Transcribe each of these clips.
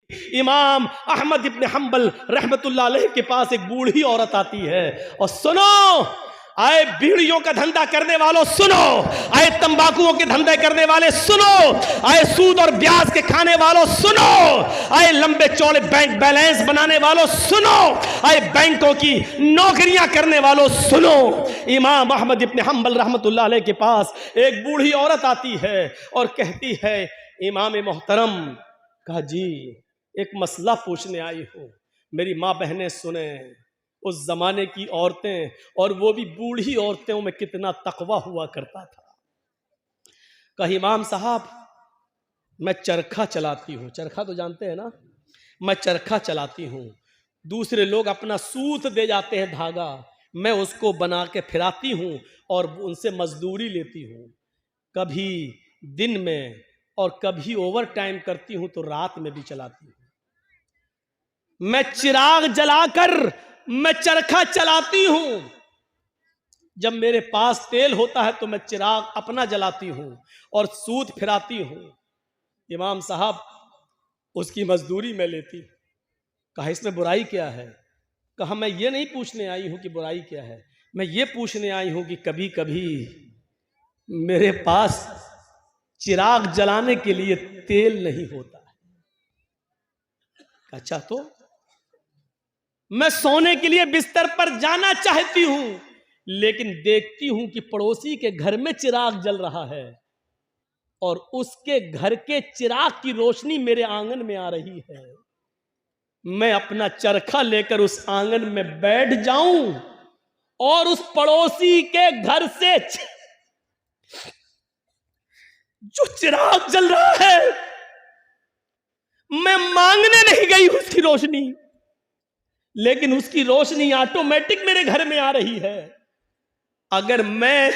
इमाम अहमद इब्न हम्बल रहमतुल्लाह अलैह के पास एक बूढ़ी औरत आती है और सुनो, आए बीड़ियों का धंधा करने वालों सुनो, आए तंबाकुओं के धंधे करने वाले सुनो, आए सूद और ब्याज के खाने वालों सुनो, आए लंबे चौड़े बैंक बैलेंस बनाने वालों सुनो, आए बैंकों की नौकरियां करने वालों सुनो। इमाम अहमद इब्न हम्बल रहमतुल्लाह अलैह के पास एक बूढ़ी औरत आती है और कहती है, इमाम मोहतरम, कहा जी एक मसला पूछने आई हूं, मेरी माँ बहनें सुने, उस जमाने की औरतें और वो भी बूढ़ी औरतों में कितना तकवा हुआ करता था। कहा इमाम साहब मैं चरखा चलाती हूँ, चरखा तो जानते हैं ना, मैं चरखा चलाती हूँ, दूसरे लोग अपना सूत दे जाते हैं धागा, मैं उसको बना के फिराती हूँ और उनसे मजदूरी लेती हूँ, कभी दिन में और कभी ओवर टाइम करती हूँ तो रात में भी चलाती हूँ। मैं चिराग जलाकर मैं चरखा चलाती हूं, जब मेरे पास तेल होता है तो मैं चिराग अपना जलाती हूं और सूत फिराती हूं। इमाम साहब उसकी मजदूरी में लेती। कहा इसमें बुराई क्या है? कहा मैं ये नहीं पूछने आई हूं कि बुराई क्या है, मैं ये पूछने आई हूं कि कभी कभी मेरे पास चिराग जलाने के लिए तेल नहीं होता है। अच्छा तो मैं सोने के लिए बिस्तर पर जाना चाहती हूं, लेकिन देखती हूं कि पड़ोसी के घर में चिराग जल रहा है और उसके घर के चिराग की रोशनी मेरे आंगन में आ रही है। मैं अपना चरखा लेकर उस आंगन में बैठ जाऊं और उस पड़ोसी के घर से जो चिराग जल रहा है, मैं मांगने नहीं गई उसकी रोशनी, लेकिन उसकी रोशनी ऑटोमेटिक मेरे घर में आ रही है। अगर मैं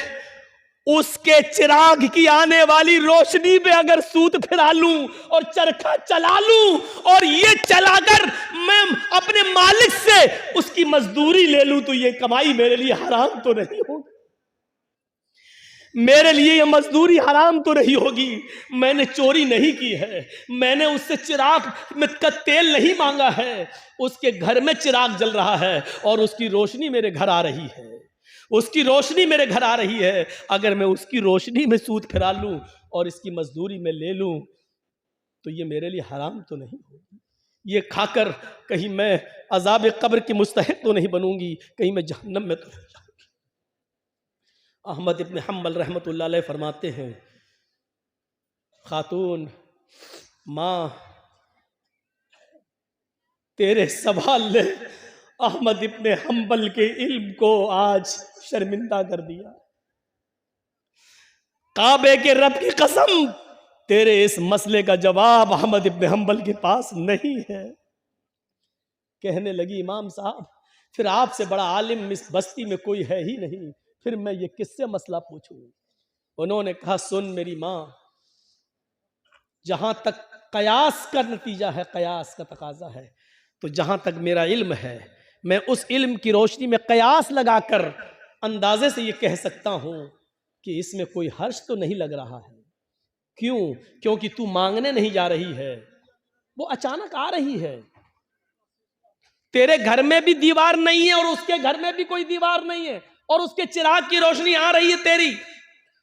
उसके चिराग की आने वाली रोशनी पे अगर सूत फिरा लूं और चरखा चला लूं और ये चलाकर मैं अपने मालिक से उसकी मजदूरी ले लूं, तो ये कमाई मेरे लिए हराम तो नहीं होगी? मेरे लिए ये मजदूरी हराम तो नहीं होगी? मैंने चोरी नहीं की है, मैंने उससे चिराग में का तेल नहीं मांगा है, उसके घर में चिराग जल रहा है और उसकी रोशनी मेरे घर आ रही है, उसकी रोशनी मेरे घर आ रही है। अगर मैं उसकी रोशनी में सूत फिरा लूं और इसकी मजदूरी में ले लूं तो ये मेरे लिए हराम तो नहीं होगी? ये खाकर कहीं मैं अजाब कब्र की मुस्तहिक तो नहीं बनूंगी, कहीं मैं जहन्नम में तो नहीं जाऊंगी? अहमद इब्न हम्बल रहमतुल्लाह अलैह फरमाते हैं, खातून माँ तेरे सवाल ने अहमद इब्न हम्बल के इल्म को आज शर्मिंदा कर दिया। काबे के रब की कसम, तेरे इस मसले का जवाब अहमद इब्न हम्बल के पास नहीं है। कहने लगी इमाम साहब फिर आपसे बड़ा आलिम इस बस्ती में कोई है ही नहीं, फिर मैं ये किससे मसला पूछूं? उन्होंने कहा सुन मेरी माँ, जहां तक कयास का नतीजा है, कयास का तकाजा है, तो जहां तक मेरा इल्म है मैं उस इल्म की रोशनी में कयास लगाकर अंदाजे से ये कह सकता हूं कि इसमें कोई हर्ष तो नहीं लग रहा है। क्यों? क्योंकि तू मांगने नहीं जा रही है, वो अचानक आ रही है। तेरे घर में भी दीवार नहीं है और उसके घर में भी कोई दीवार नहीं है और उसके चिराग की रोशनी आ रही है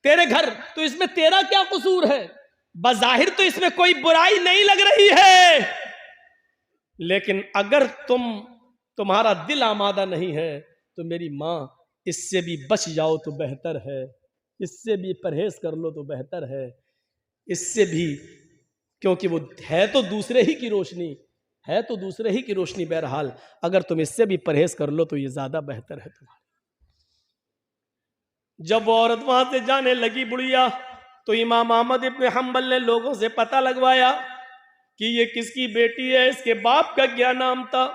तेरे घर, तो इसमें तेरा क्या कसूर है? बज़ाहिर तो इसमें कोई बुराई नहीं लग रही है, लेकिन अगर तुम्हारा दिल आमादा नहीं है तो मेरी माँ इससे भी बच जाओ तो बेहतर है, इससे भी परहेज कर लो तो बेहतर है, इससे भी, क्योंकि वो है तो दूसरे ही की रोशनी, है तो दूसरे ही की रोशनी। बहरहाल अगर तुम इससे भी परहेज कर लो तो ये ज्यादा बेहतर है तुम्हारा। जब वो औरत वहां से जाने लगी बुढ़िया, तो इमाम अहमद इब्न हम्बल ने लोगों से पता लगवाया कि ये किसकी बेटी है, इसके बाप का क्या नाम था।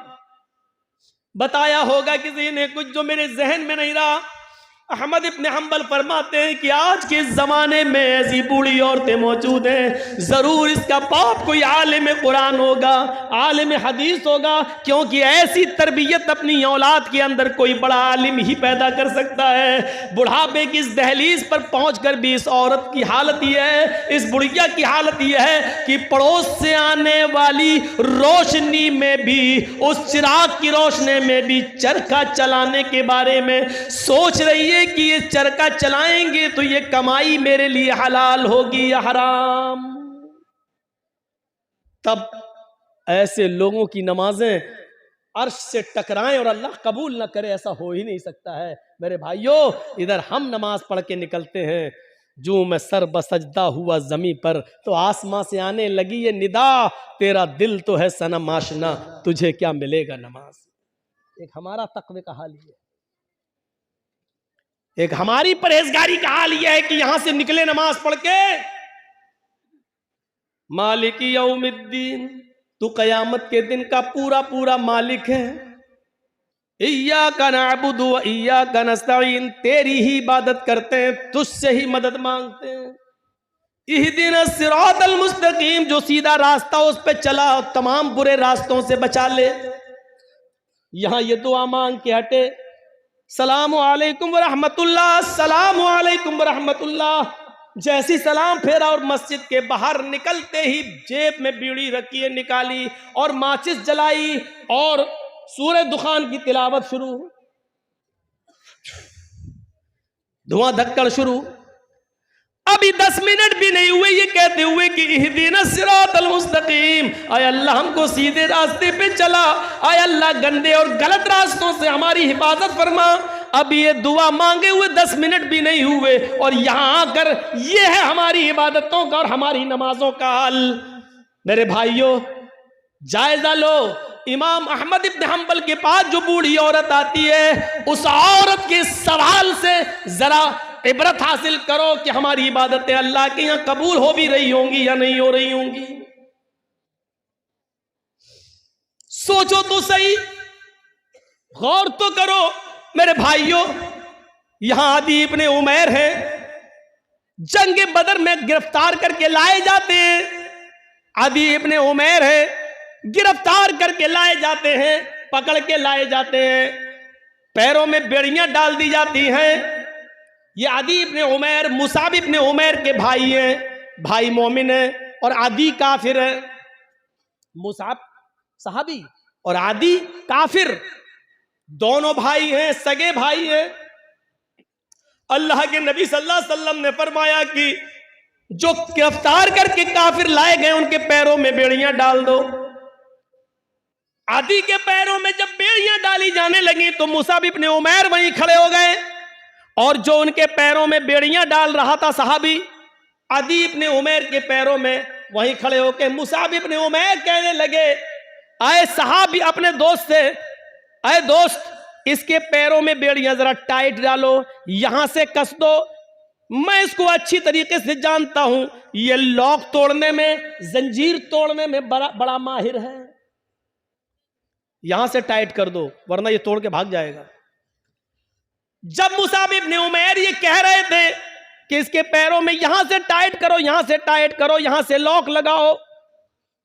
बताया होगा किसी ने कुछ जो मेरे जहन में नहीं रहा। अहमद इब्न हम्बल फरमाते हैं कि आज के ज़माने में ऐसी बूढ़ी औरतें मौजूद हैं, ज़रूर इसका बाप कोई आलिम कुरान होगा, आलिम हदीस होगा, क्योंकि ऐसी तरबियत अपनी औलाद के अंदर कोई बड़ा आलिम ही पैदा कर सकता है। बुढ़ापे की इस दहलीज पर पहुंचकर भी इस औरत की हालत यह है, इस बुढ़िया की हालत यह है कि पड़ोस से आने वाली रोशनी में भी, उस चिराग की रोशनी में भी चरखा चलाने के बारे में सोच रही है कि ये चरखा चलाएंगे तो ये कमाई मेरे लिए हलाल होगी या हराम। तब ऐसे लोगों की नमाजें अर्श से टकराएं और अल्लाह कबूल ना करे, ऐसा हो ही नहीं सकता है। मेरे भाइयों, इधर हम नमाज पढ़ के निकलते हैं, जो मैं सर बसजदा हुआ जमी पर तो आसमां से आने लगी ये निदा, तेरा दिल तो है सनम आशना, तुझे क्या मिलेगा नमाज। एक हमारा तकवे का हाल ये है, एक हमारी परहेजगारी का हाल यह है कि यहां से निकले नमाज पढ़ के, मालिकी यौमिद्दीन, तू कयामत के दिन का पूरा पूरा मालिक है। इय्याका नअबुदु व इय्याका नस्तईन, तेरी ही इबादत करते हैं, तुझसे ही मदद मांगते हैं। इहदिनस सिरातल मुस्तकीम, जो सीधा रास्ता उस पे चला तमाम बुरे रास्तों से बचा ले। यहां ये दुआ मांग के हटे, सलाम अलैकुम व रहमतुल्लाह, सलाम अलैकुम व रहमतुल्लाह। जैसी सलाम फेरा और मस्जिद के बाहर निकलते ही जेब में बीड़ी रखी है निकाली और माचिस जलाई और सूरह दुखान की तिलावत शुरू, धुआं धक्कड़ शुरू। अभी 10 मिनट भी नहीं हुए ये कहते हुए कि इहदिनस सिरातल मुस्तकीम, आय अल्लाह हमको सीधे रास्ते पे चला, आय अल्लाह गंदे और गलत रास्तों से हमारी हिफाजत फरमा। अब ये दुआ मांगे हुए 10 मिनट भी नहीं हुए और यहां आकर ये है हमारी इबादतों का और हमारी नमाजों का हाल। मेरे भाइयों, जायजा लो, इमाम अहमद इब्न हम्बल के पास जो बूढ़ी औरत आती है, उस औरत के सवाल से जरा इबरत हासिल करो कि हमारी इबादतें अल्लाह के यहां कबूल हो भी रही होंगी या नहीं हो रही होंगी। सोचो तो सही, गौर तो करो। मेरे भाइयों, यहां आदि इब्ने उमैर है, जंग बदर में गिरफ्तार करके लाए जाते हैं। आदि इब्ने उमैर है, गिरफ्तार करके लाए जाते हैं, पकड़ के लाए जाते हैं, पैरों में बेड़ियां डाल दी जाती हैं। ये आदि इब्ने उमैर मुसाब इब्ने उमैर के भाई हैं, भाई मोमिन है और आदि काफिर है। मुसाब सहाबी और आदि काफिर, दोनों भाई हैं, सगे भाई हैं। अल्लाह के नबी सल्लल्लाहु अलैहि वसल्लम ने फरमाया कि जो गिरफ्तार करके काफिर लाए गए उनके पैरों में बेड़ियां डाल दो। आदि के पैरों में जब बेड़ियां डाली जाने लगी तो मुसाब इब्ने उमैर वहीं खड़े हो गए और जो उनके पैरों में बेड़ियां डाल रहा था सहाबी, आदि इब्ने उमैर के पैरों में वहीं खड़े होकर मुसाब इब्ने उमैर कहने लगे, आए सहाबी अपने दोस्त से, आए दोस्त, इसके पैरों में बेड़ियां जरा टाइट डालो, यहां से कस दो, मैं इसको अच्छी तरीके से जानता हूं, ये लॉक तोड़ने में, जंजीर तोड़ने में बड़ा माहिर है, यहां से टाइट कर दो वरना ये तोड़ के भाग जाएगा। जब मुसाब इब्ने उमैर ये कह रहे थे कि इसके पैरों में यहां से टाइट करो, यहां से टाइट करो, यहां से लॉक लगाओ,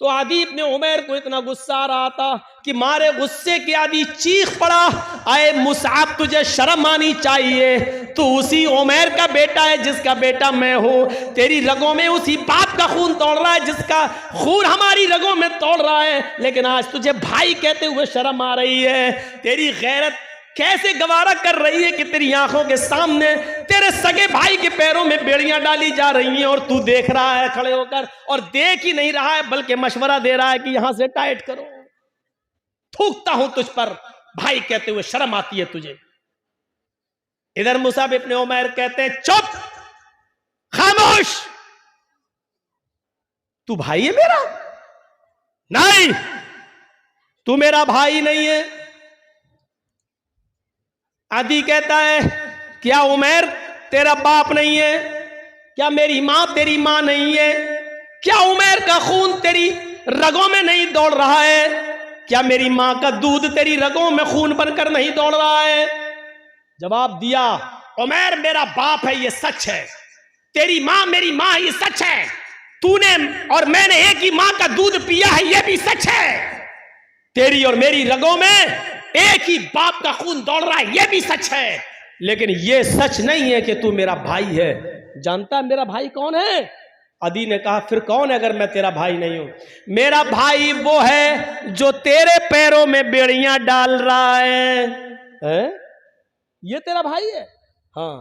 तो आदि इब्ने उमैर को इतना गुस्सा आ रहा था कि मारे गुस्से के आदि चीख पड़ा, आए मुसाब तुझे शर्म आनी चाहिए, तू उसी उमैर का बेटा है जिसका बेटा मैं हूं, तेरी रगों में उसी बाप का खून तोड़ रहा है जिसका खून हमारी रगों में तोड़ रहा है, लेकिन आज तुझे भाई कहते हुए शर्म आ रही है। तेरी गैरत कैसे गवारा कर रही है कि तेरी आंखों के सामने तेरे सगे भाई के पैरों में बेड़ियां डाली जा रही हैं और तू देख रहा है खड़े होकर, और देख ही नहीं रहा है बल्कि मशवरा दे रहा है कि यहां से टाइट करो। थूकता हूं तुझ पर, भाई कहते हुए शर्म आती है तुझे। इधर मुसाब इब्ने उमैर कहते हैं, चुप, खामोश, तू भाई है मेरा? नहीं, तू मेरा भाई नहीं है। आदि कहता है, क्या उमैर तेरा बाप नहीं है? क्या मेरी मां तेरी मां नहीं है? क्या उमैर का खून तेरी रगों में नहीं दौड़ रहा है? क्या मेरी मां का दूध तेरी रगों में खून बनकर नहीं दौड़ रहा है? जवाब दिया, उमैर मेरा बाप है ये सच है, तेरी माँ मेरी माँ ये सच है, तूने और मैंने एक ही माँ का दूध पिया है ये भी सच है, तेरी और मेरी रगों में एक ही बाप का खून दौड़ रहा है ये भी सच है, लेकिन ये सच नहीं है कि तू मेरा भाई है। जानता मेरा भाई कौन है? अदी ने कहा फिर कौन है अगर मैं तेरा भाई नहीं हूं? मेरा भाई वो है जो तेरे पैरों में बेड़ियां डाल रहा है? ये तेरा भाई है? हाँ,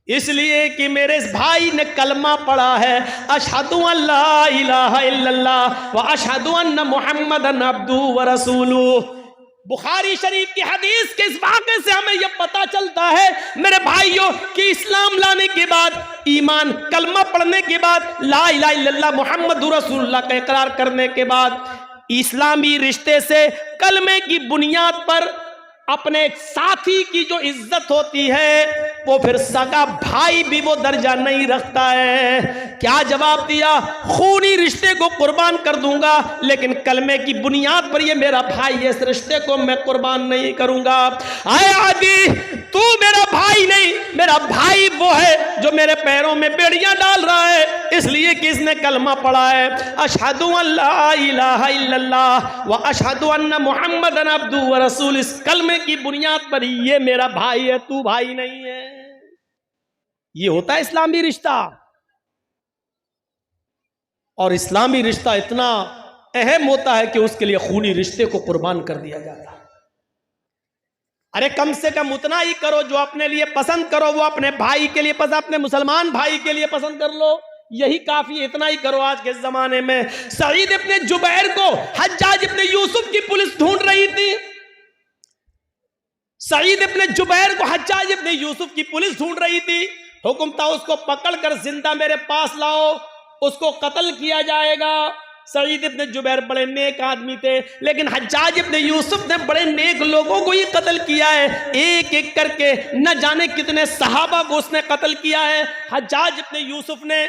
इसलिए कि मेरे इस भाई ने कलमा पढ़ा है, अशहदु अल्ला इलाहा इल्लल्लाह व अशहदु अन्ना मुहम्मदन अब्दुहु व रसूलुहु। बुखारी शरीफ की हदीस के इस वाक़े से हमें यह पता चलता है मेरे भाइयों कि इस्लाम लाने के बाद, ईमान कलमा पढ़ने के बाद, ला इलाहा इल्लल्लाह मुहम्मदुर रसूलुल्लाह का इकरार करने के बाद, इस्लामी रिश्ते से कलमे की बुनियाद पर अपने साथी की जो इज्जत होती है वो फिर सगा भाई भी वो दर्जा नहीं रखता है। क्या जवाब दिया? खूनी रिश्ते को कुर्बान कर दूंगा लेकिन कलमे की बुनियाद पर ये मेरा भाई है, इस रिश्ते को मैं कुर्बान नहीं करूंगा। आए आदि, तू मेरा भाई नहीं, मेरा भाई वो है जो मेरे पैरों में बेड़ियां डाल रहा है, इसलिए कि इसने कलमा पढ़ा है, अशहदु अल्ला इलाहा इल्लल्लाह व अशहदु अन्ना मुहम्मदन अब्दुहु व रसूलुहु। इस कलमे की बुनियाद पर ये मेरा भाई है, तू भाई नहीं है। ये होता है इस्लामी रिश्ता। और इस्लामी रिश्ता इतना अहम होता है कि उसके लिए खूनी रिश्ते को कुर्बान कर दिया जाता है। अरे कम से कम उतना ही करो जो अपने लिए पसंद करो, वो अपने भाई के लिए पसंद, अपने मुसलमान भाई के लिए पसंद कर लो, यही काफी है, इतना ही करो। आज के जमाने में सईद इब्ने जुबैर को हज्जाज इब्ने यूसुफ की पुलिस ढूंढ रही थी। सईद इब्ने जुबैर को हज्जाज इब्ने यूसुफ की पुलिस ढूंढ रही थी। हुक्म था उसको पकड़कर जिंदा मेरे पास लाओ, उसको कत्ल किया जाएगा। सईद इब्ने जुबैर बड़े नेक आदमी थे, लेकिन हज्जाज इब्ने यूसुफ ने बड़े नेक लोगों को ही कत्ल किया है। एक एक करके न जाने कितने सहाबा को उसने कत्ल किया है। हज्जाज इब्ने यूसुफ ने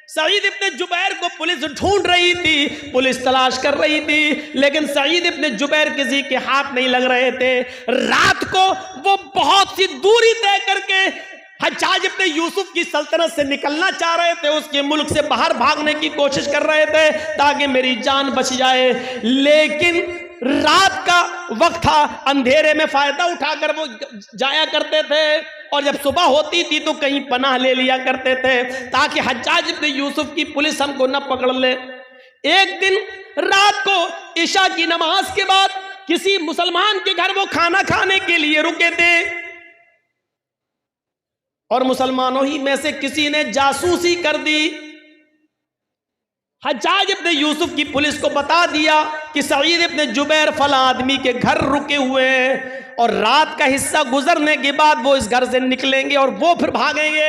सईद इब्ने जुबैर को पुलिस ढूंढ रही थी, पुलिस तलाश कर रही थी, लेकिन सईद इब्ने जुबैर किसी के हाथ नहीं लग रहे थे। रात को वो बहुत सी दूरी तय करके हज्जाज इब्ने यूसुफ की सल्तनत से निकलना चाह रहे थे, उसके मुल्क से बाहर भागने की कोशिश कर रहे थे ताकि मेरी जान बच जाए। लेकिन रात का वक्त था, अंधेरे में फायदा उठाकर वो जाया करते थे, और जब सुबह होती थी तो कहीं पनाह ले लिया करते थे ताकि हज्जाज इब्ने यूसुफ की पुलिस हमको न पकड़ ले। एक दिन रात को इशा की नमाज के बाद किसी मुसलमान के घर वो खाना खाने के लिए रुके थे, और मुसलमानों ही में से किसी ने जासूसी कर दी। हज्जाज इब्ने यूसुफ की पुलिस को बता दिया कि सईद इब्ने जुबैर फला आदमी के घर रुके हुए हैं, और रात का हिस्सा गुजरने के बाद वो इस घर से निकलेंगे और वो फिर भागेंगे।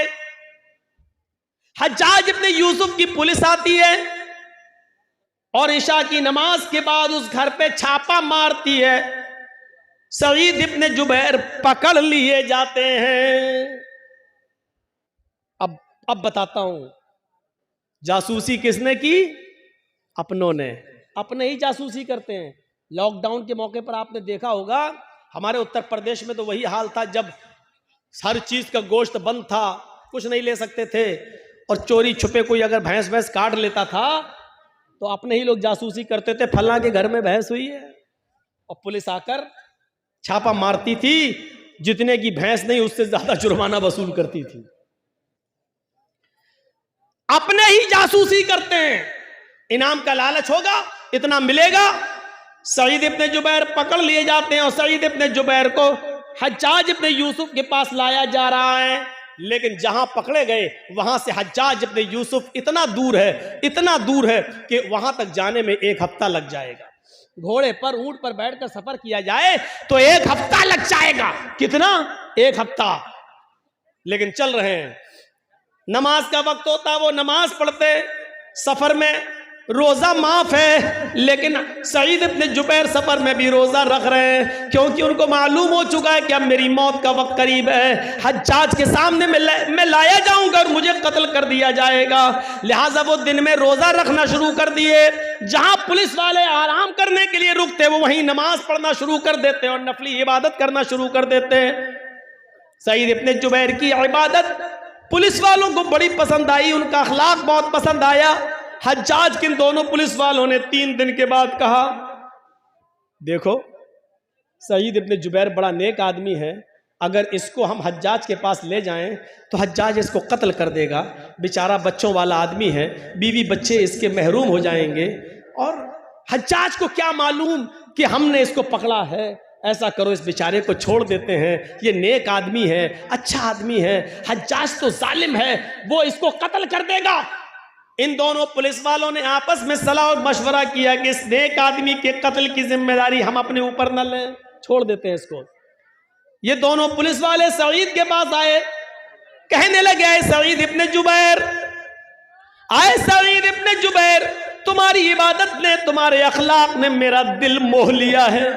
हज्जाज इब्ने यूसुफ की पुलिस आती है और इशा की नमाज के बाद उस घर पे छापा मारती है। सईद इब्ने जुबैर पकड़ लिए जाते हैं। अब बताता हूं, जासूसी किसने की? अपनों ने। अपने ही जासूसी करते हैं। लॉकडाउन के मौके पर आपने देखा होगा, हमारे उत्तर प्रदेश में तो वही हाल था, जब हर चीज का गोश्त बंद था, कुछ नहीं ले सकते थे, और चोरी छुपे कोई अगर भैंस काट लेता था तो अपने ही लोग जासूसी करते थे, फलां के घर में भैंस हुई है, और पुलिस आकर छापा मारती थी। जितने की भैंस नहीं उससे ज्यादा जुर्माना वसूल करती थी। अपने ही जासूसी करते हैं। इनाम का लालच होगा, इतना मिलेगा। सईद इब्ने जुबैर पकड़ लिए जाते हैं और सईद इब्ने जुबैर को हज्जाज इब्ने यूसुफ के पास लाया जा रहा है, लेकिन जहां पकड़े गए वहां से हज्जाज इब्ने यूसुफ इतना दूर है कि वहां तक जाने में 1 हफ्ता लग जाएगा। घोड़े पर, ऊंट पर बैठकर सफर किया जाए तो 1 हफ्ता लग जाएगा। कितना? 1 हफ्ता। लेकिन चल रहे हैं। नमाज का वक्त होता, वो नमाज पढ़ते। सफर में रोजा माफ है, लेकिन सईद इब्ने जुबैर सफर में भी रोजा रख रहे हैं, क्योंकि उनको मालूम हो चुका है कि अब मेरी मौत का वक्त करीब है। हज्जाज के सामने मैं लाया जाऊंगा और मुझे कत्ल कर दिया जाएगा। लिहाजा वो दिन में रोजा रखना शुरू कर दिए। जहां पुलिस वाले आराम करने के लिए रुकते वो वहीं नमाज पढ़ना शुरू कर देते हैं और नफली इबादत करना शुरू कर देते हैं। सईद इब्ने जुबैर की इबादत पुलिस वालों को बड़ी पसंद आई, उनका अखलाक बहुत पसंद आया। हज्जाज के इन दोनों पुलिस वालों ने 3 दिन के बाद कहा, देखो सईद इब्ने जुबैर बड़ा नेक आदमी है, अगर इसको हम हज्जाज के पास ले जाएं तो हज्जाज इसको कत्ल कर देगा, बेचारा बच्चों वाला आदमी है, बीवी बच्चे इसके महरूम हो जाएंगे, और हज्जाज को क्या मालूम कि हमने इसको पकड़ा है। ऐसा करो, इस बेचारे को छोड़ देते हैं, ये नेक आदमी है, अच्छा आदमी है, हज्जाज तो जालिम है, वो इसको कत्ल कर देगा। इन दोनों पुलिस वालों ने आपस में सलाह और मशवरा किया कि इस नेक आदमी के कत्ल की जिम्मेदारी हम अपने ऊपर न लें, छोड़ देते हैं इसको। ये दोनों पुलिस वाले सईद के पास आए, कहने लगे, आए सईद इब्ने जुबैर, आए सईद इब्ने जुबैर, तुम्हारी इबादत ने, तुम्हारे अखलाक ने मेरा दिल मोह लिया है,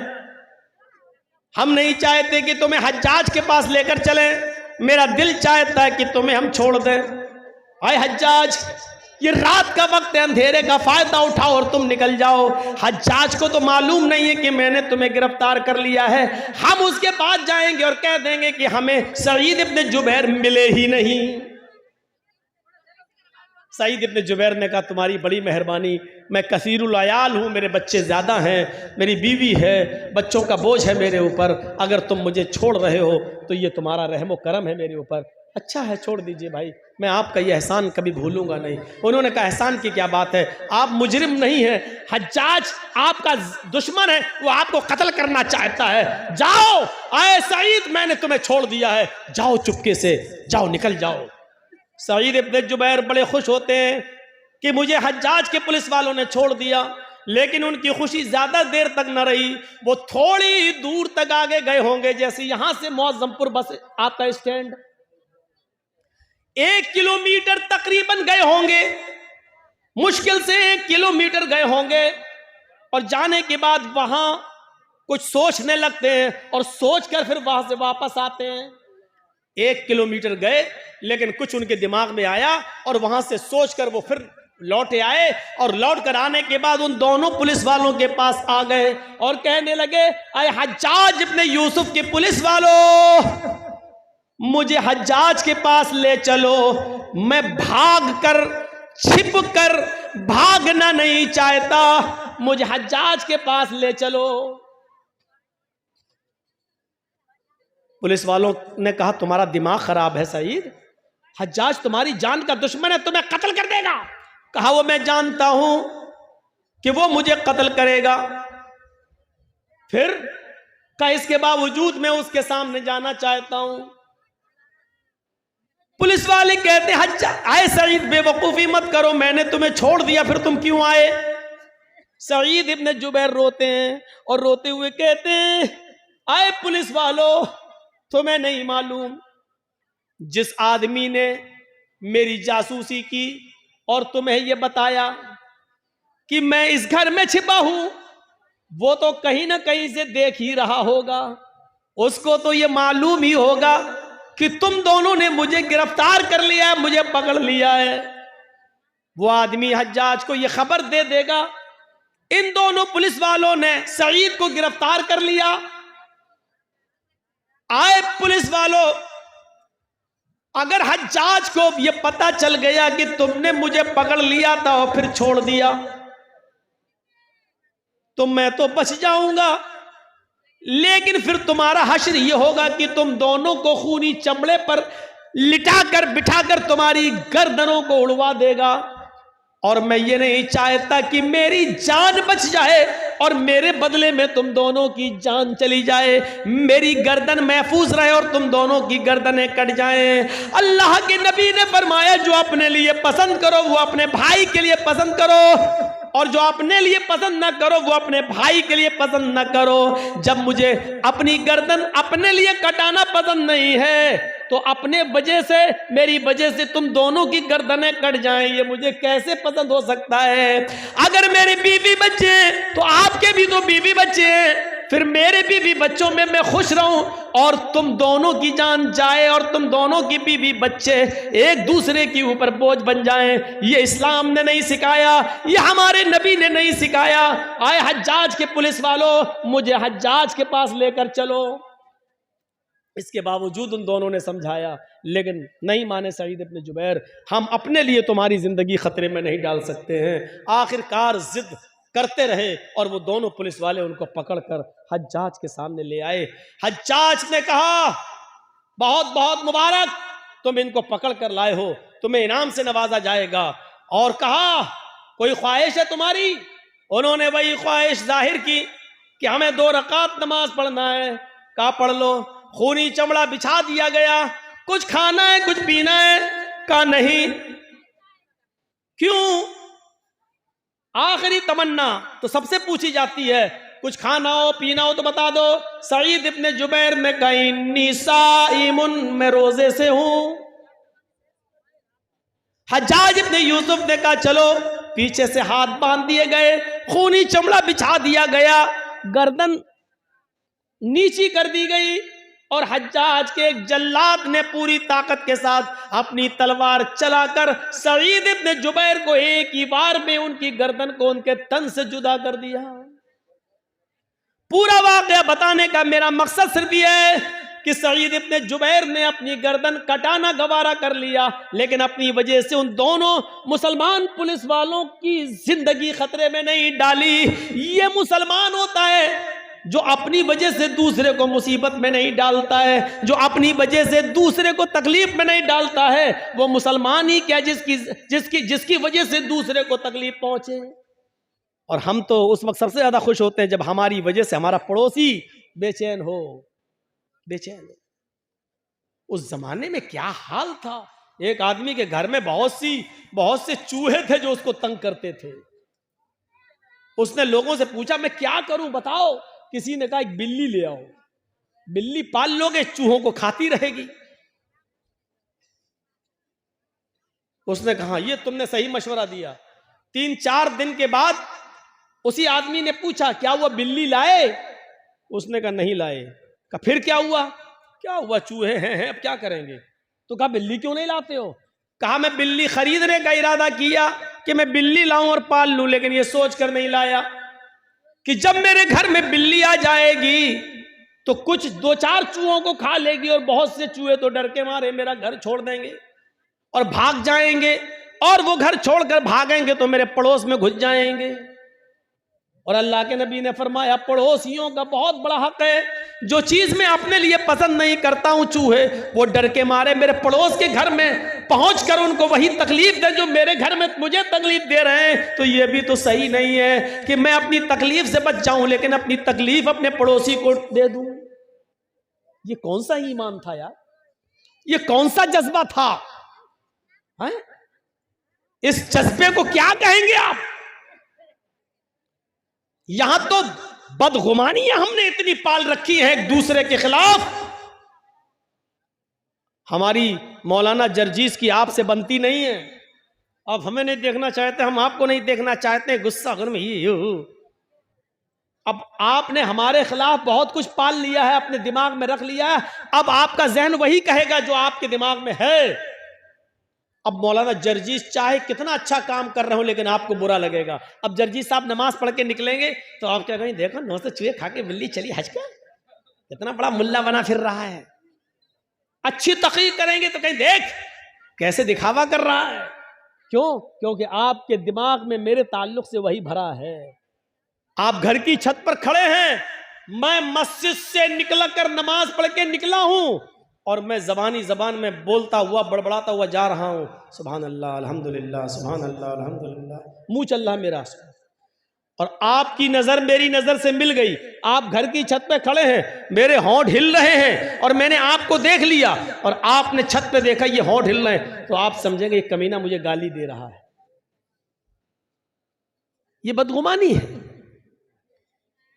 हम नहीं चाहते कि तुम्हें हज्जाज के पास लेकर चलें, मेरा दिल चाहता है कि तुम्हें हम छोड़ दें। आए हज्जाज, ये रात का वक्त है, अंधेरे का फायदा उठाओ और तुम निकल जाओ। हज्जाज को तो मालूम नहीं है कि मैंने तुम्हें गिरफ्तार कर लिया है, हम उसके पास जाएंगे और कह देंगे कि हमें सईद इब्ने जुबैर मिले ही नहीं। सईद इब्ने जुबैर ने कहा, तुम्हारी बड़ी मेहरबानी, मैं कसीरुल अयाल हूँ, मेरे बच्चे ज़्यादा हैं, मेरी बीवी है, बच्चों का बोझ है मेरे ऊपर, अगर तुम मुझे छोड़ रहे हो तो ये तुम्हारा रहमो करम है मेरे ऊपर। अच्छा है, छोड़ दीजिए भाई, मैं आपका ये एहसान कभी भूलूंगा नहीं। उन्होंने कहा, एहसान की क्या बात है, आप मुजरिम नहीं हैं, हज्जाज आपका दुश्मन है, वो आपको कत्ल करना चाहता है, जाओ। आए सईद, मैंने तुम्हें छोड़ दिया है, जाओ चुपके से, जाओ, निकल जाओ। सईद इब्ने जुबैर बड़े खुश होते हैं कि मुझे हज्जाज के पुलिस वालों ने छोड़ दिया, लेकिन उनकी खुशी ज्यादा देर तक न रही। वो थोड़ी दूर तक आगे गए होंगे, जैसे यहां से मौजमपुर बस आता स्टैंड, 1 किलोमीटर तकरीबन गए होंगे, मुश्किल से 1 किलोमीटर गए होंगे, और जाने के बाद वहां कुछ सोचने लगते हैं और सोचकर फिर वहां से वापस आते हैं। 1 किलोमीटर गए, लेकिन कुछ उनके दिमाग में आया और वहां से सोचकर वो फिर लौटे आए, और लौट कर आने के बाद उन दोनों पुलिस वालों के पास आ गए और कहने लगे, अरे हज्जाज इब्ने यूसुफ के पुलिस वालों, मुझे हज्जाज के पास ले चलो, मैं भाग कर, छिप कर भागना नहीं चाहता, मुझे हज्जाज के पास ले चलो। पुलिस वालों ने कहा, तुम्हारा दिमाग खराब है सईद, हज्जाज तुम्हारी जान का दुश्मन है, तुम्हें कत्ल कर देगा। कहा, वो मैं जानता हूं कि वो मुझे कत्ल करेगा, फिर का इसके बावजूद मैं उसके सामने जाना चाहता हूं। पुलिस वाले कहते, हज्जाज, आए सईद, बेवकूफी मत करो, मैंने तुम्हें छोड़ दिया, फिर तुम क्यों आए। सईद इब्ने जुबैर रोते हैं और रोते हुए कहते हैं, आए पुलिस वालों, तुम्हें नहीं मालूम, जिस आदमी ने मेरी जासूसी की और तुम्हें यह बताया कि मैं इस घर में छिपा हूं, वो तो कहीं ना कहीं से देख ही रहा होगा, उसको तो यह मालूम ही होगा कि तुम दोनों ने मुझे गिरफ्तार कर लिया है, मुझे पकड़ लिया है। वो आदमी हज्जाज को यह खबर दे देगा, इन दोनों पुलिस वालों ने सईद को गिरफ्तार कर लिया। आए पुलिस वालों, अगर हज्जाज को यह पता चल गया कि तुमने मुझे पकड़ लिया था और फिर छोड़ दिया, तो मैं तो बच जाऊंगा, लेकिन फिर तुम्हारा हश्र यह होगा कि तुम दोनों को खूनी चमड़े पर लिटाकर बिठाकर तुम्हारी गर्दनों को उड़वा देगा, और मैं ये नहीं चाहता कि मेरी जान बच जाए और मेरे बदले में तुम दोनों की जान चली जाए, मेरी गर्दन महफूज रहे और तुम दोनों की गर्दनें कट जाएं। अल्लाह के नबी ने फरमाया, जो अपने लिए पसंद करो वो अपने भाई के लिए पसंद करो, और जो अपने लिए पसंद ना करो वो अपने भाई के लिए पसंद ना करो। जब मुझे अपनी गर्दन अपने लिए कटाना पसंद नहीं है, तो अपने वजह से, मेरी वजह से तुम दोनों की गर्दनें कट जाएं, ये मुझे कैसे पसंद हो सकता है। अगर मेरे बीवी बच्चे हैं तो आपके भी तो बीवी बच्चे हैं, फिर मेरे बीवी बच्चों में मैं खुश रहूं और तुम दोनों की जान जाए और तुम दोनों की बीवी बच्चे एक दूसरे के ऊपर बोझ बन जाएं, ये इस्लाम ने नहीं सिखाया, ये हमारे नबी ने नहीं सिखाया। आए हज्जाज के पुलिस वालों, मुझे हज्जाज के पास लेकर चलो। इसके बावजूद उन दोनों ने समझाया, लेकिन नहीं माने सईद इब्न जुबैर, हम अपने लिए तुम्हारी जिंदगी खतरे में नहीं डाल सकते हैं। आखिरकार जिद करते रहे और वो दोनों पुलिस वाले उनको पकड़कर हज्जाज के सामने ले आए। हज्जाज ने कहा, बहुत बहुत मुबारक, तुम इनको पकड़ कर लाए हो, तुम्हें इनाम से नवाजा जाएगा। और कहा, कोई ख्वाहिश है तुम्हारी? उन्होंने वही ख्वाहिश जाहिर की कि हमें 2 रकात नमाज पढ़ना है। कहा, पढ़ लो। खूनी चमड़ा बिछा दिया गया। कुछ खाना है, कुछ पीना है? कहा, नहीं। क्यों? आखिरी तमन्ना तो सबसे पूछी जाती है, कुछ खाना हो पीना हो तो बता दो। सईद इब्न जुबैर ने कहा, इन्नी साइमुन, मैं रोजे से हूं। हज्जाज इब्न यूसुफ ने कहा, चलो। पीछे से हाथ बांध दिए गए, खूनी चमड़ा बिछा दिया गया, गर्दन नीची कर दी गई और हज्जाज के एक जल्लाद ने पूरी ताकत के साथ अपनी तलवार चलाकर सईद इब्न जुबैर को एक ही बार में उनकी गर्दन को उनके तन से जुदा कर दिया। पूरा वाकया बताने का मेरा मकसद सिर्फ ये है कि सईद इब्न जुबैर ने अपनी गर्दन कटाना गवारा कर लिया, लेकिन अपनी वजह से उन दोनों मुसलमान पुलिस वालों की जिंदगी खतरे में नहीं डाली। ये मुसलमान होता है जो अपनी वजह से दूसरे को मुसीबत में नहीं डालता है, जो अपनी वजह से दूसरे को तकलीफ में नहीं डालता है। वो मुसलमान ही क्या जिसकी वजह से दूसरे को तकलीफ पहुंचे। और हम तो उस वक्त सबसे ज्यादा खुश होते हैं जब हमारी वजह से हमारा पड़ोसी बेचैन हो। उस जमाने में क्या हाल था, एक आदमी के घर में बहुत से चूहे थे जो उसको तंग करते थे। उसने लोगों से पूछा, मैं क्या करूं बताओ? किसी ने कहा, एक बिल्ली ले आओ, बिल्ली पाल लोगे, चूहों को खाती रहेगी। उसने कहा, ये तुमने सही मशवरा दिया। 3-4 दिन के बाद उसी आदमी ने पूछा, क्या हुआ, बिल्ली लाए? उसने कहा, नहीं लाए। कहा, फिर क्या हुआ? क्या हुआ, चूहे हैं, अब क्या करेंगे? तो कहा, बिल्ली क्यों नहीं लाते हो? कहा, मैं बिल्ली खरीदने का इरादा किया कि मैं बिल्ली लाऊं और पाल लूं, लेकिन ये सोच कर नहीं लाया कि जब मेरे घर में बिल्ली आ जाएगी तो कुछ 2-4 चूहों को खा लेगी और बहुत से चूहे तो डर के मारे मेरा घर छोड़ देंगे और भाग जाएंगे, और वो घर छोड़कर भागेंगे तो मेरे पड़ोस में घुस जाएंगे। और अल्लाह के नबी ने फरमाया, पड़ोसियों का बहुत बड़ा हक है। जो चीज मैं अपने लिए पसंद नहीं करता हूं, चूहे वो डर के मारे मेरे पड़ोस के घर में पहुंचकर उनको वही तकलीफ दे जो मेरे घर में मुझे तकलीफ दे रहे हैं। तो ये भी तो सही नहीं है कि मैं अपनी तकलीफ से बच जाऊं लेकिन अपनी तकलीफ अपने पड़ोसी को दे दूं। ये कौन सा ईमान था यार, ये कौन सा जज्बा था है? इस जज्बे को क्या कहेंगे आप? यहां तो बदगुमानियां हमने इतनी पाल रखी है एक दूसरे के खिलाफ। हमारी मौलाना जर्जीस की आपसे बनती नहीं है। अब हमें नहीं देखना चाहते, हम आपको नहीं देखना चाहते, गुस्सा घर में ही हो। अब आपने हमारे खिलाफ बहुत कुछ पाल लिया है, अपने दिमाग में रख लिया है। अब आपका जहन वही कहेगा जो आपके दिमाग में है। अब मौलाना जर्जीस चाहे कितना अच्छा काम कर रहे हो लेकिन आपको बुरा लगेगा। अब जर्जीस साहब नमाज पढ़ के निकलेंगे तो आप क्या कहेंगे, देखो 9 से चूहे खा के बिल्ली चली हज का, कितना बड़ा मुल्ला बना फिर रहा है। अच्छी तकरीर करेंगे तो कहीं देख कैसे दिखावा कर रहा है। क्यों? क्योंकि आपके दिमाग में मेरे ताल्लुक से वही भरा है। आप घर की छत पर खड़े हैं, मैं मस्जिद से निकल कर नमाज पढ़ के निकला हूं और मैं जबान में बोलता हुआ बड़बड़ाता हुआ जा रहा हूं, सुभान अल्लाह अल्हम्दुलिल्लाह, सुभान अल्लाह अल्हम्दुलिल्लाह, मुंह चल रहा मेरा। और आपकी नजर मेरी नजर से मिल गई, आप घर की छत पे खड़े हैं, मेरे होंठ हिल रहे हैं और मैंने आपको देख लिया और आपने छत पे देखा ये होंठ हिल रहे हैं, तो आप समझेंगे ये कमीना मुझे गाली दे रहा है। ये बदगुमानी है।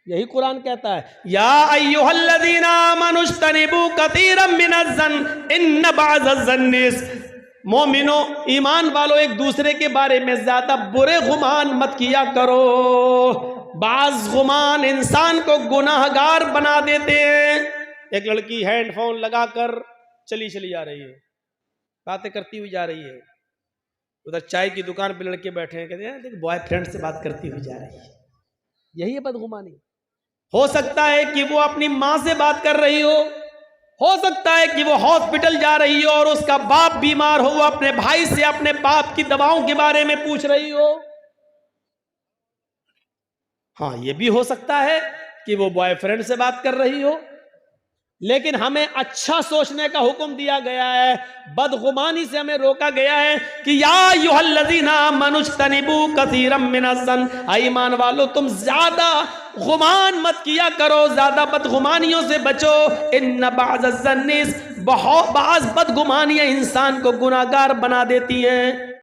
यही कुरान कहता है, या अय्युहल्लज़ीना आमनुज्तनिबू कसीरम मिनज़्ज़न्न इन्न बअज़-ज़न्नि इस्म। मोमिनो, ईमान वालों, एक दूसरे के बारे में ज्यादा बुरे गुमान मत किया करो। बाज गुमान इंसान को गुनाहगार बना देते हैं। एक लड़की हेडफोन लगाकर चली जा रही है, बातें करती हुई जा रही है। उधर चाय की दुकान पे लड़के बैठे हैं, कहते हैं देखो बॉयफ्रेंड से बात करती हुई जा रही है। यही है बदगुमानी। हो सकता है कि वो अपनी माँ से बात कर रही हो, हो सकता है कि वो हॉस्पिटल जा रही हो और उसका बाप बीमार हो, वो अपने भाई से अपने बाप की दवाओं के बारे में पूछ रही हो। हाँ, ये भी हो सकता है कि वो बॉयफ्रेंड से बात कर रही हो। लेकिन हमें अच्छा सोचने का हुक्म दिया गया है, बदगुमानी से हमें रोका गया है कि या अय्युहल्लज़ीना आमनुज्तनिबू कसीरम मिनज़्ज़न, ईमान वालो तुम ज्यादा गुमान मत किया करो, ज्यादा बदगुमानियों से बचो। इन्न बाज़ बहुत बाज़ बदगुमानियां इंसान को गुनाहगार बना देती हैं।